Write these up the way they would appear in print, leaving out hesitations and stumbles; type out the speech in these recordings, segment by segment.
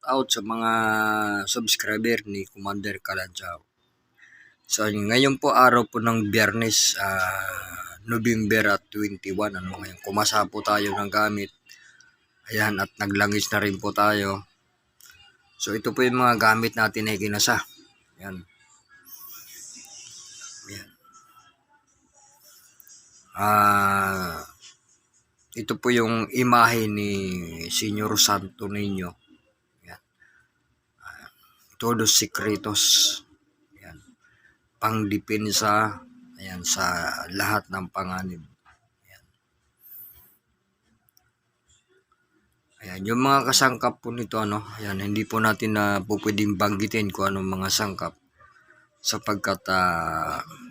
out sa mga subscriber ni Commander Kalanchaw. So ngayon po araw po ng Biyernes, November 21, ano ngayon, kumasa po tayo ng gamit. Ayan, at naglangis na rin po tayo. So ito po yung mga gamit natin na kinasa. Ayan. Ayan. Ito po yung imahe ni Senyor Santo Niño. Ayan. Todos Secretos. Ayan. Pangdepensa. Ayan, sa lahat ng panganib. Ayan. Ayan, yung mga kasangkap po nito, ayan, hindi po natin na pwedeng banggitin kung anong mga sangkap. Sapagkat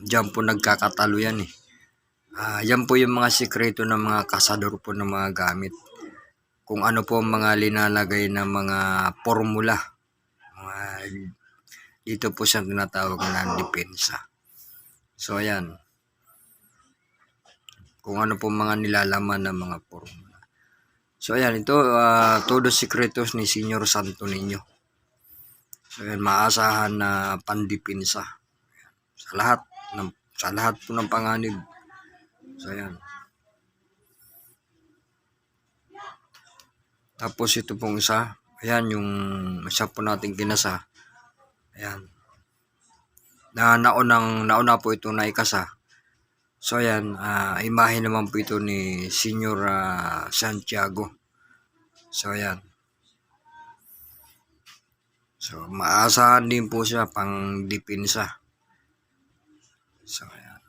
dyan po nagkakatalo yan eh. Yan po yung mga sikreto ng mga kasador po ng mga gamit. Kung ano po ang mga linalagay ng mga formula. Dito po siya tinatawag na depensa. So ayan. Kung ano po mga nilalaman ng mga formula. So ayan, ito Todos Secretos ni Senyor Santo Niño. So ayan, maasahan na pandepensa. Sa lahat po ng panganib. So ayan. Tapos ito pong isa, ayan yung isa po nating kinasa. Ayan. Nauna po ito na ikasa. So ayan, imahe naman po ito ni Senyor Santiago. So ayan. So maasahan din po siya pang depensa. So ayan.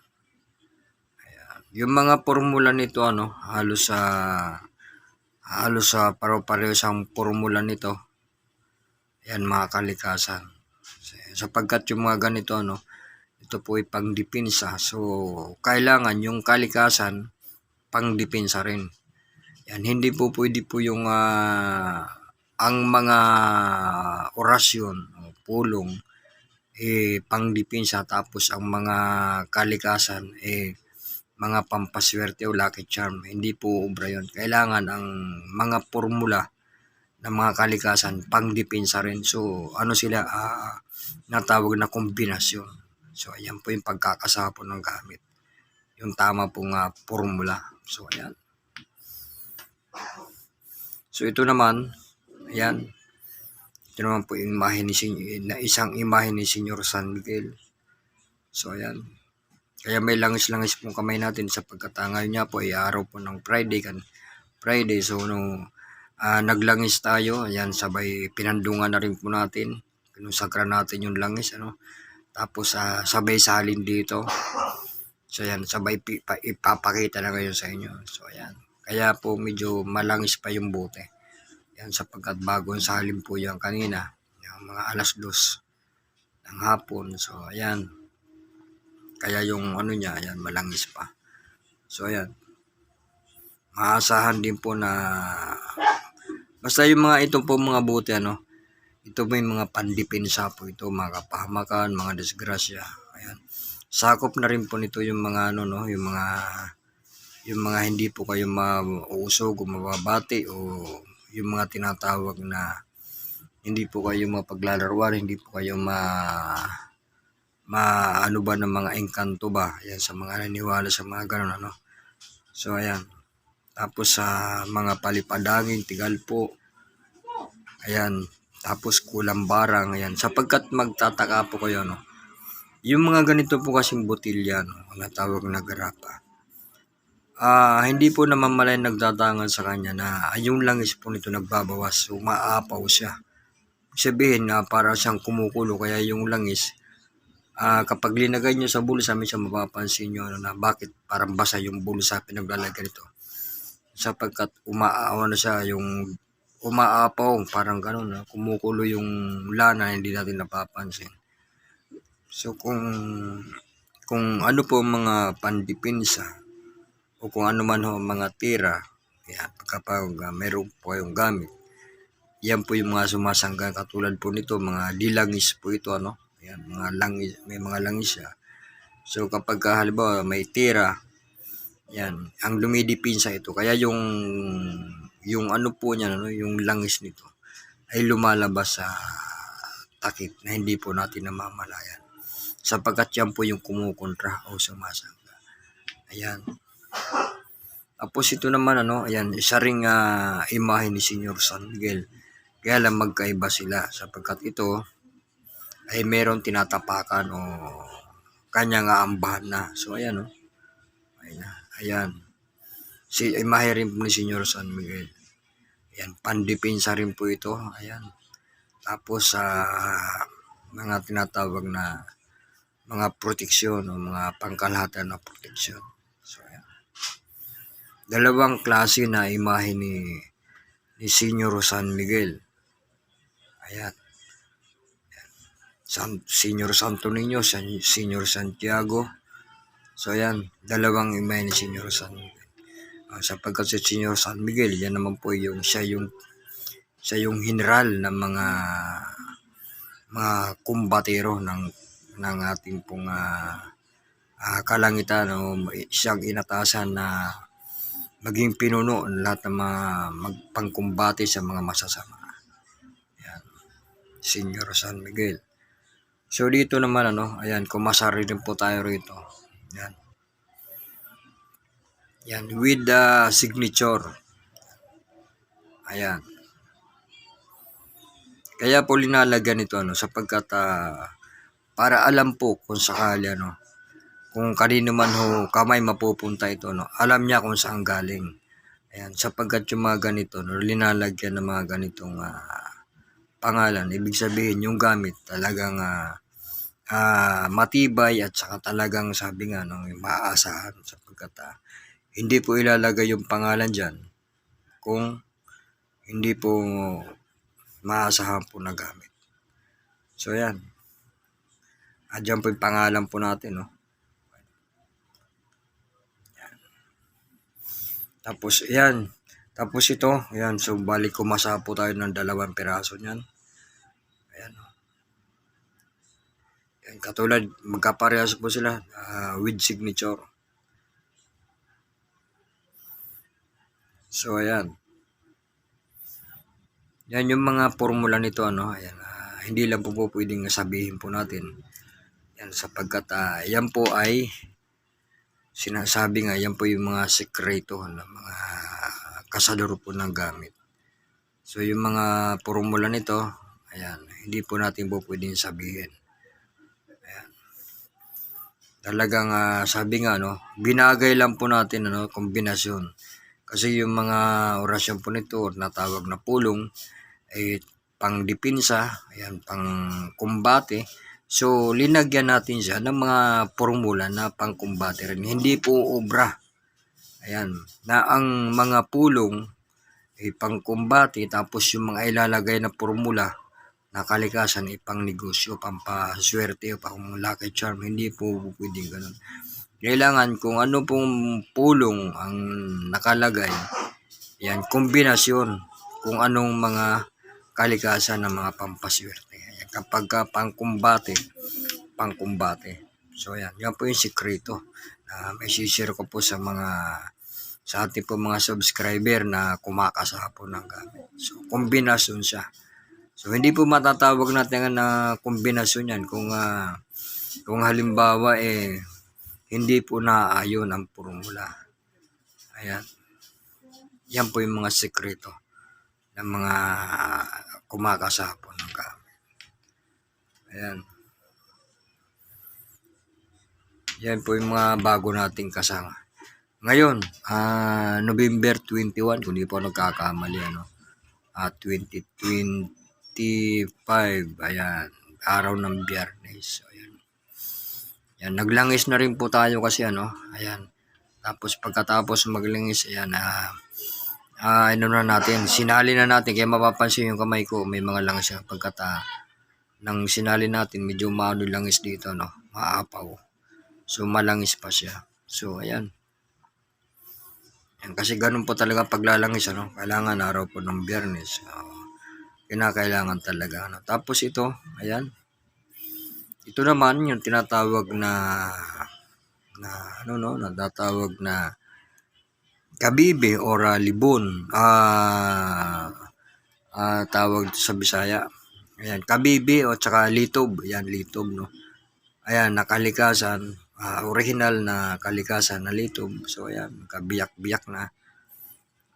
Ayan. Yung mga formula nito halos paro-pareho ang formula nito. Ayan, mga kalikasan. Sapagkat yung mga ganito ito po ay pangdepensa. So kailangan yung kalikasan pangdepensa rin. Yan, hindi po pwede po yung ang mga orasyon o pulong pangdepensa, tapos ang mga kalikasan mga pampaswerte o lucky charm. Hindi po obra yun. Kailangan ang mga formula ng mga kalikasan pangdepensa rin. So sila natawag na kombinasyon. So ayan po yung pagkakasapon ng gamit. Yung tama pong formula. So ayan. So ito naman, ayan. Ito naman po yung isang imahe ni Senyor San Miguel. So ayan. Kaya may langis-langis pong kamay natin sapagkat ngayon niya po ay araw po ng Friday. So naglangis tayo, ayan, sabay pinandungan na rin po natin. Pinusagra natin yung langis, Tapos sabay salin dito. So ayan, sabay ipapakita na ngayon sa inyo. So ayan. Kaya po medyo malangis pa yung bote. Yan, sapagkat bagong salin po yan kanina, yung mga 2:00 ng hapon. So ayan. Kaya yung niya, ayan, malangis pa. So ayan. Maasahan din po na basta yung mga ito po mga bote ito may mga pandepensa po ito, mga kapahamakan, mga disgrasya. Ayan. Sakop na rin po nito yung mga yung mga hindi po kayo mauusog o mababati, o yung mga tinatawag na hindi po kayo mapaglalaruan, hindi po kayo ng mga engkanto ba. Ayan, sa mga naniwala sa mga ganun So ayan. Tapos sa mga palipadangin, tigal po. Ayan. Tapos kulang barang. Ayan. Sapagkat magtataka po kayo yung mga ganito po kasing botilya na tawag na garapa. Hindi po namamalay nagdadangan sa kanya na yung langis po nito nagbabawas. So maapaw siya. Sabihin para siyang kumukulo. Kaya yung langis kapag linagay nyo sa bulsa, minsan mapapansin nyo na bakit parang basa yung bulsa pinaglalagay nito. Sapagkat umaawa na siya, yung umaapaw, parang ganun kumukulo yung lana, hindi natin napapansin. So kung ano po mga pandepensa o kung ano man mga tira, kapag meron po kayong gamit, yan po yung mga sumasangga, katulad po nito, mga dilangis po ito Ayan, may mga langis siya. So kapag halimbawa may tira, yan, ang lumidipinsa ito. Kaya yung ano po niya yung langis nito ay lumalabas sa takip na hindi po natin namamalayan. Sapagkat yan po yung kumukontra o sumasangga. Ayan. Tapos ito naman ayan, isa ring imahe ni Senyor San Miguel. Kaya lang magkaiba sila sapagkat ito ay meron tinatapakan o kanyang aambahan na. So ayan ayan. Imahe rin po ni Senyor San Miguel. Ayan, pandepensa rin po ito. Ayan. Tapos mga tinatawag na mga proteksyon o mga pangkalahatan na proteksyon. So ayan. Dalawang klase na imahe ni Senyor San Miguel. Ayan. Senyor Santo Niño, Senyor Santiago. So ayan, dalawang imahe ni Senyor San Miguel. Sapagkat si Senyor San Miguel, yan naman po siya yung general ng mga kumbatero ng ating pong kalangitan o siyang inatasan na maging pinuno ng lahat ng mga magpangkumbate sa mga masasama. Ayan, Senyor San Miguel. So dito naman ayan, kumasari rin po tayo rito. Ayan. Yan, with the signature. Ayan. Kaya po linalagyan ito sapagkat para alam po kung sakali kung kanino man ho kamay mapupunta ito alam niya kung saan galing. Ayan, sapagkat yung mga ganito linalagyan ng mga ganitong pangalan, ibig sabihin yung gamit talagang matibay at saka talagang sabi nga maaasahan sapagkat hindi po ilalagay yung pangalan dyan kung hindi po maasahan po na gamit. So yan. Adyan po yung pangalan po natin. Yan. Tapos yan. Tapos ito. Yan. So balik kumasa po tayo ng 2 piraso niyan. Ayan. Yan. Katulad magkaparehas po sila with signature. So ayan. Yan yung mga formula nito ayan, hindi lang po pwedeng sabihin po natin. Yan sapagkat yan po ay sinasabi nga yan po yung mga sekreto ng mga kasador po ng gamit. So yung mga formula nito, ayan, hindi po natin po pwedeng sabihin. Ayan. Talagang sabi nga binagay lang po natin kombinasyon. Kasi yung mga orasyon po nito natawag na pulong ay pang dipinsa, ayan, pang kumbate. So linagyan natin siya ng mga formula na pang kumbate rin. Hindi po obra. Ayan, na ang mga pulong ay pang kumbate tapos yung mga ilalagay na formula na kalikasan ay pang negosyo, pampaswerte o pang lucky charm. Hindi po pwedeng ganun. Kailangan kung ano pong pulong ang nakalagay, yan, kombinasyon kung anong mga kalikasan ng mga pampaswerte. Yan, kapag pangkumbate. So yan po yung sikreto na may share ko po sa ating po mga subscriber na kumakasa po ng gamit. So kombinasyon siya. So hindi po matatawag natin na kombinasyon yan kung halimbawa hindi po naaayon ang formula. Ayan. Yan po yung mga sekreto ng mga kumakasapon ng gamit. Ayan. Yan po yung mga bago nating kasama. Ngayon, November 21, kung di po nagkakamali, 2025, ayan, araw ng Biyernes. So, ayan. Yan, naglangis na rin po tayo kasi ayan. Tapos pagkatapos maglangis, ayan, sinali na natin, kaya mapapansin yung kamay ko, may mga langis siya. Pagkat nang sinali natin, medyo maano langis dito, maapaw. So malangis pa siya. So ayan. Yan, kasi ganun po talaga paglalangis, kailangan araw po ng Biyernes. Kinakailangan talaga. Tapos ito, ayan. Ito naman yung tinatawag na natatawag na kabibe or libon. tawag sa Bisaya. Ayan, kabibi o tsaka litob. Ayan, litob, no. Ayan, nakalikasan, original na kalikasan na litob. So, ayan, kabiyak-biyak na.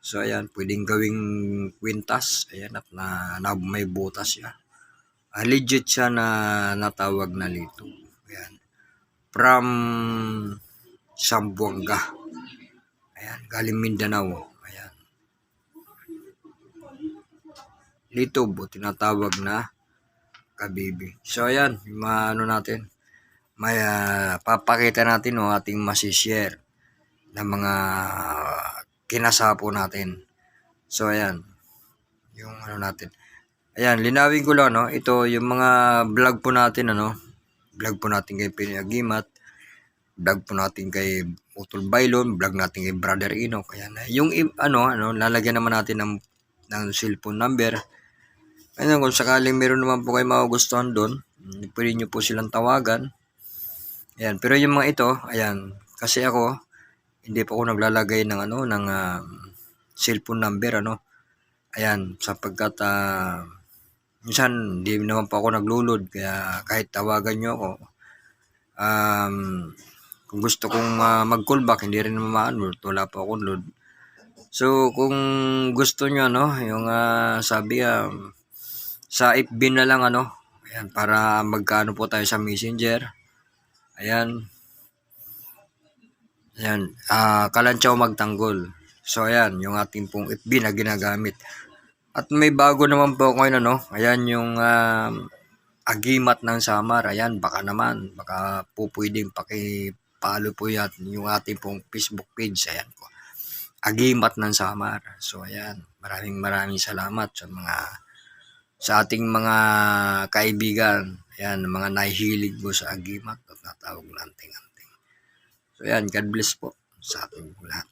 So, ayan, pwedeng gawing kwintas. Ayan, at na may butas siya. Legit siya na natawag na litob. Ayan. From Zamboanga. Ayan, galing Mindanao. Ayan. Litob o tinatawag na kabibi. So, ayan, yung natin. May papakita natin o ating masishare na mga kinasapo natin. So, ayan. Yung natin. Ayan, linawin ko lang, no. Ito, yung mga vlog po natin, vlog po natin kay Pinagimat, vlog po natin kay Utol Bailon, vlog natin kay Brother Enoch. Ayan. Yung, lalagyan naman natin ng cellphone number. Ayan, kung sakaling meron naman po kayo magugustuhan doon, pwede nyo po silang tawagan. Ayan, pero yung mga ito, ayan, kasi ako, hindi po ako naglalagay ng cellphone number, Ayan, sapagkat minsan hindi naman po ako naglulod, kaya kahit tawagan nyo ako, kung gusto kong mag-callback, hindi rin naman ma-unload, wala po akong load. So, kung gusto nyo, yung sabi, sa FB na lang, ayan, para magkaano po tayo sa Messenger. Ayan. Ayan, Kalantsaw Magtanggol. So, ayan, yung ating pong FB na ginagamit. At may bago naman po ngayon, ayan yung Agimat ng Samar. Ayan, baka po pwedeng pakipalo po yan yung ating pong Facebook page. Ayan po. Agimat ng Samar. So, ayan, maraming salamat sa ating mga kaibigan. Ayan, mga nahihilig po sa Agimat at natawag ng anting-anting. So, ayan, God bless po sa ating lahat.